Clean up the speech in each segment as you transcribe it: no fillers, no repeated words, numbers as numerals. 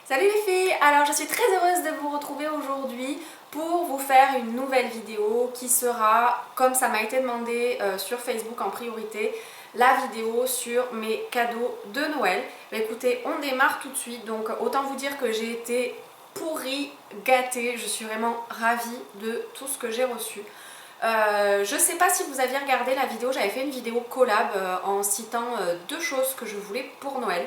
Salut les filles, alors je suis très heureuse de vous retrouver aujourd'hui pour vous faire une nouvelle vidéo qui sera, comme ça m'a été demandé sur Facebook en priorité, la vidéo sur mes cadeaux de Noël. Bah, écoutez, on démarre tout de suite, donc autant vous dire que j'ai été pourrie, gâtée, je suis vraiment ravie de tout ce que j'ai reçu. Je sais pas si vous aviez regardé la vidéo, j'avais fait une vidéo collab en citant deux choses que je voulais pour Noël.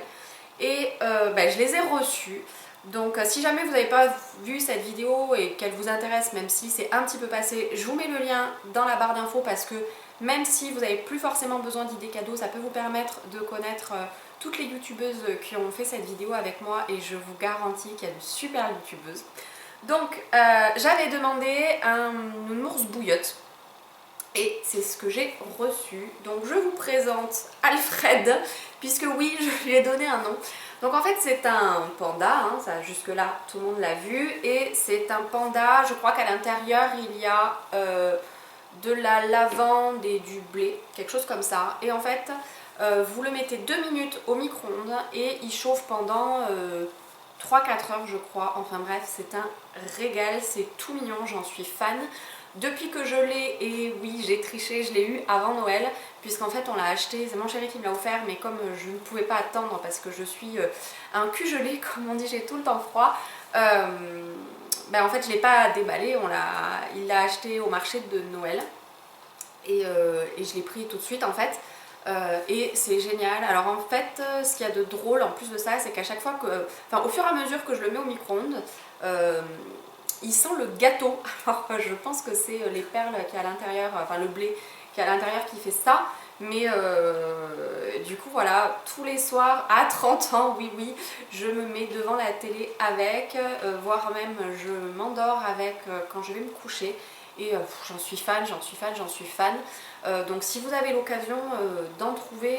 Et je les ai reçus. Donc si jamais vous n'avez pas vu cette vidéo et qu'elle vous intéresse, même si c'est un petit peu passé, je vous mets le lien dans la barre d'infos parce que même si vous n'avez plus forcément besoin d'idées cadeaux, ça peut vous permettre de connaître toutes les youtubeuses qui ont fait cette vidéo avec moi et je vous garantis qu'il y a de super youtubeuses. Donc j'avais demandé un nounours bouillotte. Et c'est ce que j'ai reçu. Donc je vous présente Alfred, puisque oui, je lui ai donné un nom. Donc en fait c'est un panda, hein, ça jusque là tout le monde l'a vu. Et c'est un panda, je crois qu'à l'intérieur il y a de la lavande et du blé, quelque chose comme ça. Et en fait vous le mettez 2 minutes au micro-ondes et il chauffe pendant 3-4 heures je crois. Enfin bref, c'est un régal, c'est tout mignon, j'en suis fan. Depuis que je l'ai, et oui j'ai triché, je l'ai eu avant Noël, puisqu'en fait on l'a acheté, c'est mon chéri qui me l'a offert, mais comme je ne pouvais pas attendre parce que je suis un cul gelé, comme on dit, j'ai tout le temps froid, en fait je ne l'ai pas déballé, il l'a acheté au marché de Noël, et je l'ai pris tout de suite en fait. Et c'est génial. Alors en fait, ce qu'il y a de drôle en plus de ça, c'est qu'à chaque fois que, enfin au fur et à mesure que je le mets au micro-ondes, il sent le gâteau. Alors je pense que c'est les perles qui est à l'intérieur, enfin le blé qui est à l'intérieur qui fait ça. Mais du coup voilà, tous les soirs à 30 ans, oui oui, je me mets devant la télé avec, voire même je m'endors avec quand je vais me coucher. Et j'en suis fan, j'en suis fan, j'en suis fan. Donc si vous avez l'occasion d'en trouver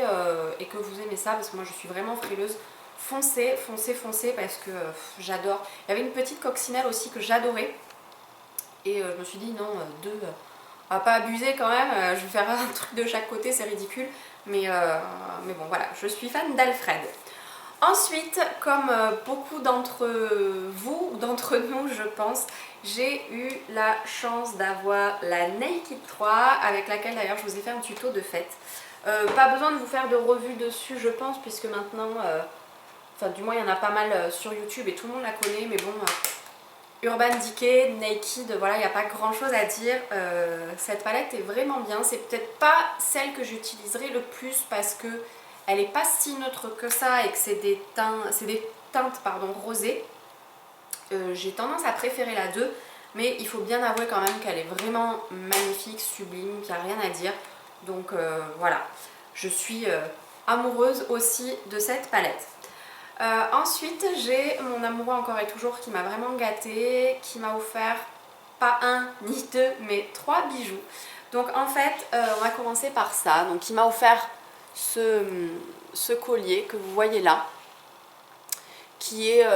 et que vous aimez ça, parce que moi je suis vraiment frileuse, foncez, foncez, foncez parce que j'adore. Il y avait une petite coccinelle aussi que j'adorais. Et je me suis dit non, deux, on va pas abuser quand même, je vais faire un truc de chaque côté, c'est ridicule. Mais bon voilà, je suis fan d'Alfred. Ensuite, comme beaucoup d'entre vous ou d'entre nous je pense, j'ai eu la chance d'avoir la Naked 3 avec laquelle d'ailleurs je vous ai fait un tuto de fête. Pas besoin de vous faire de revue dessus je pense puisque maintenant, enfin du moins il y en a pas mal sur YouTube et tout le monde la connaît, mais bon, Urban Decay, Naked, voilà, il n'y a pas grand chose à dire. Cette palette est vraiment bien, c'est peut-être pas celle que j'utiliserai le plus parce que elle n'est pas si neutre que ça et que c'est des teintes pardon, rosées. J'ai tendance à préférer la 2, mais il faut bien avouer quand même qu'elle est vraiment magnifique, sublime, qu'il n'y a rien à dire. Donc voilà, je suis amoureuse aussi de cette palette. Ensuite, j'ai mon amoureux encore et toujours qui m'a vraiment gâtée, qui m'a offert pas un ni deux, mais 3 bijoux. Donc en fait, on va commencer par ça. Donc il m'a offert ce collier que vous voyez là, qui est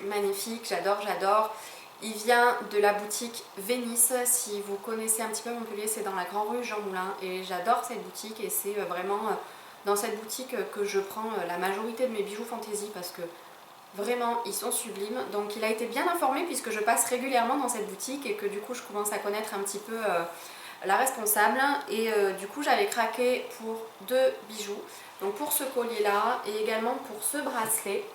magnifique, j'adore, j'adore. Il vient de la boutique Vénice, si vous connaissez un petit peu Montpellier, c'est dans la Grand Rue Jean Moulin et j'adore cette boutique et c'est vraiment dans cette boutique que je prends la majorité de mes bijoux fantaisie parce que vraiment ils sont sublimes. Donc il a été bien informé puisque je passe régulièrement dans cette boutique et que du coup je commence à connaître un petit peu la responsable et du coup j'avais craqué pour 2 bijoux. Donc pour ce collier là et également pour ce bracelet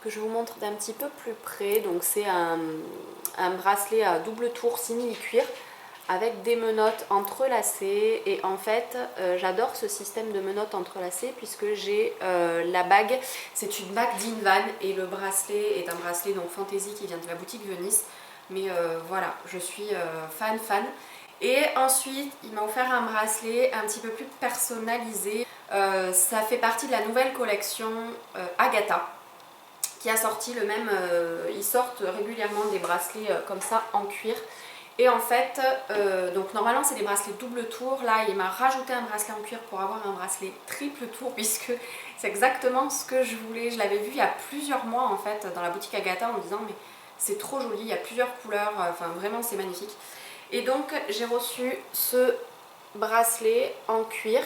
que je vous montre d'un petit peu plus près. Donc c'est un bracelet à double tour simili-cuir avec des menottes entrelacées et en fait j'adore ce système de menottes entrelacées puisque j'ai la bague, c'est une bague d'Invan et le bracelet est un bracelet donc fantaisie qui vient de la boutique Venise, mais voilà, je suis fan. Et ensuite il m'a offert un bracelet un petit peu plus personnalisé, ça fait partie de la nouvelle collection Agatha qui a sorti le même, ils sortent régulièrement des bracelets comme ça en cuir. Et en fait, donc normalement c'est des bracelets double tour, là il m'a rajouté un bracelet en cuir pour avoir un bracelet triple tour puisque c'est exactement ce que je voulais. Je l'avais vu il y a plusieurs mois en fait dans la boutique Agatha en me disant mais c'est trop joli, il y a plusieurs couleurs, enfin vraiment c'est magnifique. Et donc j'ai reçu ce bracelet en cuir,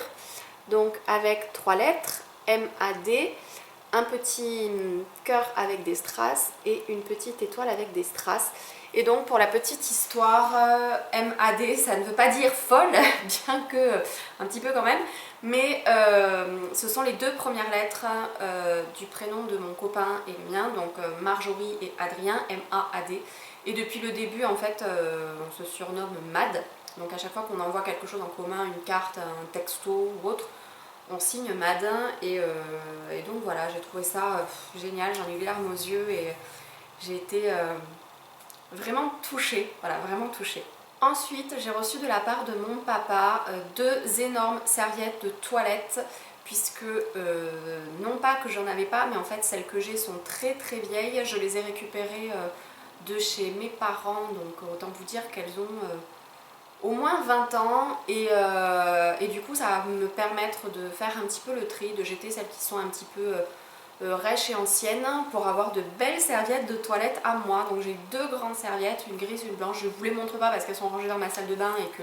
donc avec 3 lettres, MAD, un petit cœur avec des strass et une petite étoile avec des strass. Et donc pour la petite histoire, MAD, ça ne veut pas dire folle, bien que un petit peu quand même, mais ce sont les deux premières lettres du prénom de mon copain et le mien, donc Marjorie et Adrien, M-A-A-D. Et depuis le début, en fait, on se surnomme MAD. Donc à chaque fois qu'on envoie quelque chose en commun, une carte, un texto ou autre, on signe MAD. Et donc voilà, j'ai trouvé ça génial, j'en ai eu les larmes aux yeux et j'ai été vraiment touchée, voilà, vraiment touchée. Ensuite, j'ai reçu de la part de mon papa deux énormes serviettes de toilette, puisque non pas que j'en avais pas, mais en fait celles que j'ai sont très très vieilles. Je les ai récupérées de chez mes parents, donc autant vous dire qu'elles ont au moins 20 ans et du coup ça va me permettre de faire un petit peu le tri, de jeter celles qui sont un petit peu rêches et anciennes pour avoir de belles serviettes de toilette à moi. Donc j'ai deux grandes serviettes, une grise et une blanche. Je ne vous les montre pas parce qu'elles sont rangées dans ma salle de bain et que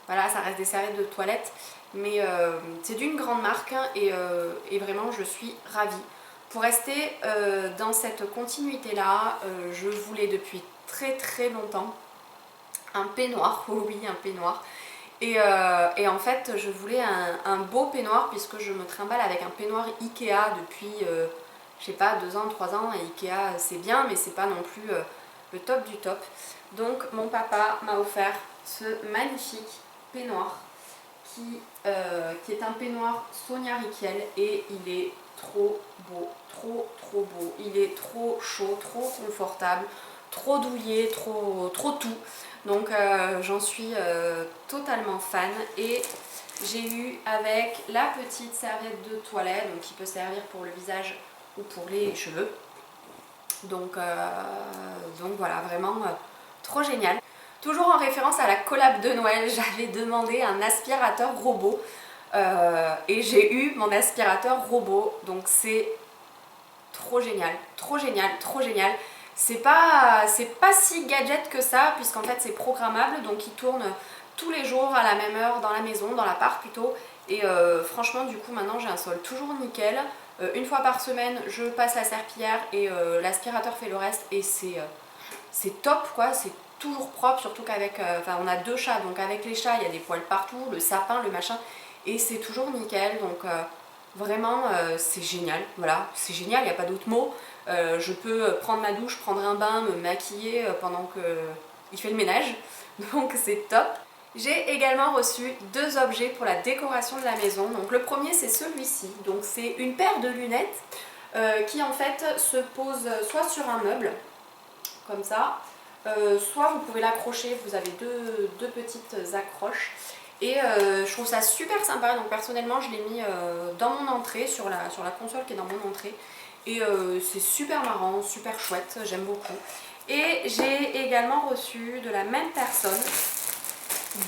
voilà, ça reste des serviettes de toilette, mais c'est d'une grande marque et vraiment je suis ravie. Pour rester dans cette continuité là, je voulais depuis très très longtemps un peignoir, oh oui, un peignoir. Et en fait, je voulais un beau peignoir puisque je me trimballe avec un peignoir Ikea depuis, je sais pas, 2 ans, 3 ans. Et Ikea, c'est bien, mais c'est pas non plus le top du top. Donc, mon papa m'a offert ce magnifique peignoir qui est un peignoir Sonia Rykiel et il est trop beau, trop trop beau. Il est trop chaud, trop confortable, trop douillet, trop tout. Donc j'en suis totalement fan et j'ai eu avec la petite serviette de toilette, donc qui peut servir pour le visage ou pour les cheveux. Donc voilà, vraiment trop génial. Toujours en référence à la collab de Noël, j'avais demandé un aspirateur robot et j'ai eu mon aspirateur robot. Donc c'est trop génial, trop génial, trop génial. C'est pas si gadget que ça, puisqu'en fait c'est programmable, donc il tourne tous les jours à la même heure dans la maison, dans l'appart plutôt. Et franchement du coup maintenant j'ai un sol toujours nickel. Une fois par semaine je passe la serpillière et l'aspirateur fait le reste et c'est top quoi, c'est toujours propre, surtout qu'avec, on a 2 chats, donc avec les chats il y a des poils partout, le sapin, le machin, et c'est toujours nickel, donc vraiment c'est génial, voilà, c'est génial, il n'y a pas d'autre mot. Je peux prendre ma douche, prendre un bain, me maquiller pendant qu'il fait le ménage, donc c'est top. J'ai également reçu 2 objets pour la décoration de la maison. Donc le premier c'est celui-ci, donc c'est une paire de lunettes qui en fait se pose soit sur un meuble, comme ça, soit vous pouvez l'accrocher, vous avez deux petites accroches. Et je trouve ça super sympa, donc personnellement je l'ai mis dans mon entrée, sur la console qui est dans mon entrée. Et c'est super marrant, super chouette, j'aime beaucoup. Et j'ai également reçu de la même personne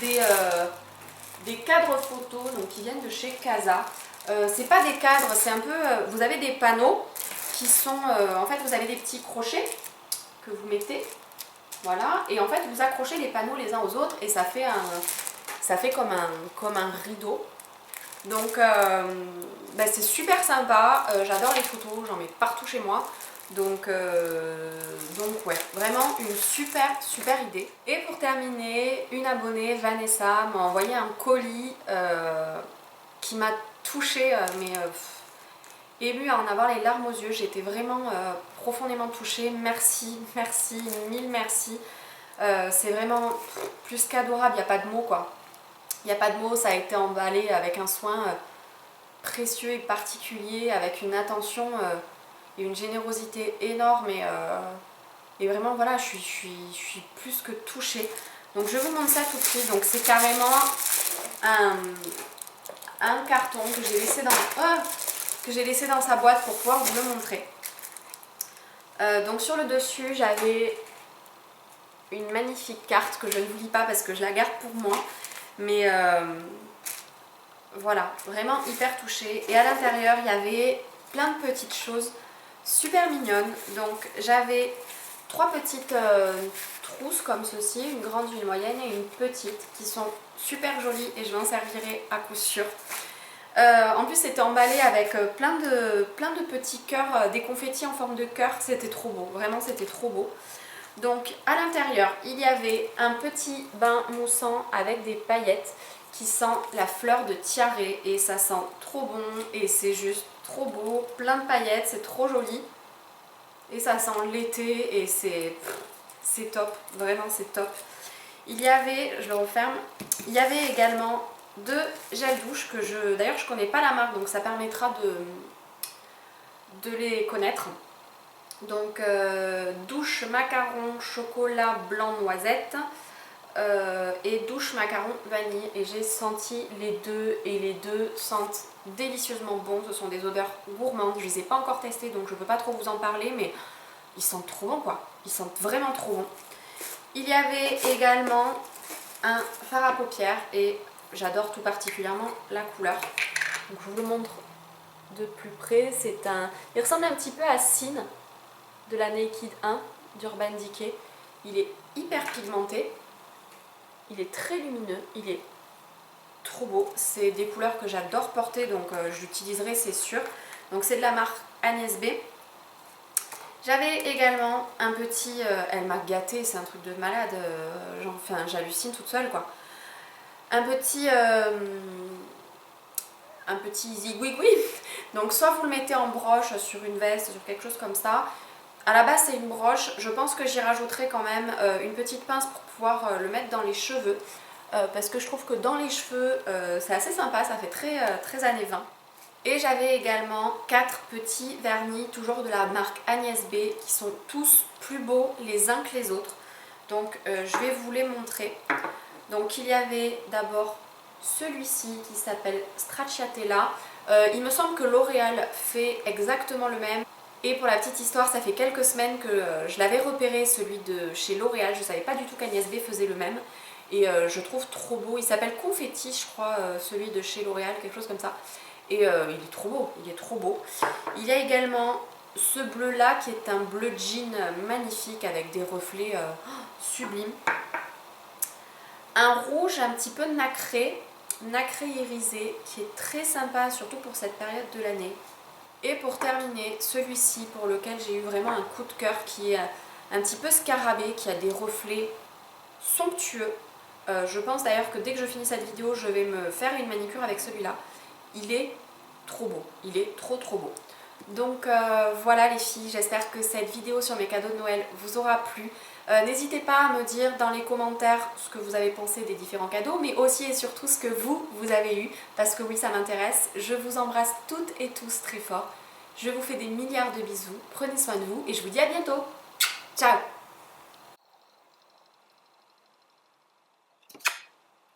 des cadres photos donc, qui viennent de chez Casa. C'est pas des cadres, c'est un peu... vous avez des panneaux qui sont... en fait vous avez des petits crochets que vous mettez, voilà, et en fait vous accrochez les panneaux les uns aux autres et ça fait comme un rideau. Donc c'est super sympa, j'adore les photos, j'en mets partout chez moi. Donc ouais, vraiment une super idée. Et pour terminer, une abonnée, Vanessa, m'a envoyé un colis qui m'a touchée, émue à en avoir les larmes aux yeux. J'étais vraiment profondément touchée. Merci, mille merci. C'est vraiment plus qu'adorable, il n'y a pas de mots quoi. Il n'y a pas de mots, ça a été emballé avec un soin précieux et particulier, avec une attention et une générosité énorme et vraiment voilà, je suis plus que touchée. Donc je vous montre ça tout de suite. Donc c'est carrément un carton que j'ai laissé dans sa boîte pour pouvoir vous le montrer. Donc sur le dessus j'avais une magnifique carte que je ne vous lis pas parce que je la garde pour moi, mais voilà, vraiment hyper touchée. Et à l'intérieur il y avait plein de petites choses super mignonnes. Donc j'avais 3 petites trousses comme ceci, une grande, une moyenne et une petite, qui sont super jolies et je m'en servirai à coup sûr. En plus c'était emballé avec plein de petits cœurs, des confettis en forme de cœur, c'était trop beau, vraiment c'était trop beau. Donc à l'intérieur il y avait un petit bain moussant avec des paillettes qui sent la fleur de tiare et ça sent trop bon et c'est juste trop beau, plein de paillettes, c'est trop joli et ça sent l'été et c'est top, vraiment c'est top. Il y avait, je le referme, il y avait également 2 gels douche que d'ailleurs je connais pas la marque donc ça permettra de les connaître. Donc douche macaron chocolat blanc noisette et douche macaron vanille et j'ai senti les deux et les deux sentent délicieusement bon. Ce sont des odeurs gourmandes, je les ai pas encore testées donc je peux pas trop vous en parler mais ils sentent trop bon quoi, ils sentent vraiment trop bon. Il y avait également un fard à paupières et j'adore tout particulièrement la couleur. Donc je vous le montre de plus près, il ressemble un petit peu à Sin de la Naked 1 d'Urban Decay. Il est hyper pigmenté, il est très lumineux, il est trop beau. C'est des couleurs que j'adore porter donc je l'utiliserai c'est sûr. Donc c'est de la marque Agnès B. J'avais également un petit, elle m'a gâtée, c'est un truc de malade, j'hallucine toute seule quoi. Un petit zigouigoui. Donc soit vous le mettez en broche sur une veste, sur quelque chose comme ça. À la base c'est une broche, je pense que j'y rajouterai quand même une petite pince pour pouvoir le mettre dans les cheveux. Parce que je trouve que dans les cheveux c'est assez sympa, ça fait très années 20. Et j'avais également 4 petits vernis, toujours de la marque Agnès B, qui sont tous plus beaux les uns que les autres. Donc je vais vous les montrer. Donc il y avait d'abord celui-ci qui s'appelle Stracciatella. Il me semble que L'Oréal fait exactement le même. Et pour la petite histoire, ça fait quelques semaines que je l'avais repéré, celui de chez L'Oréal. Je ne savais pas du tout qu'Agnès B faisait le même. Et je trouve trop beau. Il s'appelle Confetti, je crois, celui de chez L'Oréal, quelque chose comme ça. Et il est trop beau, il est trop beau. Il y a également ce bleu là qui est un bleu jean magnifique avec des reflets sublimes. Un rouge un petit peu nacré irisé qui est très sympa surtout pour cette période de l'année. Et pour terminer, celui-ci pour lequel j'ai eu vraiment un coup de cœur qui est un petit peu scarabée, qui a des reflets somptueux. Je pense d'ailleurs que dès que je finis cette vidéo, je vais me faire une manicure avec celui-là. Il est trop beau, il est trop beau. Donc voilà les filles, j'espère que cette vidéo sur mes cadeaux de Noël vous aura plu. N'hésitez pas à me dire dans les commentaires ce que vous avez pensé des différents cadeaux, mais aussi et surtout ce que vous avez eu, parce que oui ça m'intéresse. Je vous embrasse toutes et tous très fort. Je vous fais des milliards de bisous, prenez soin de vous et je vous dis à bientôt. Ciao!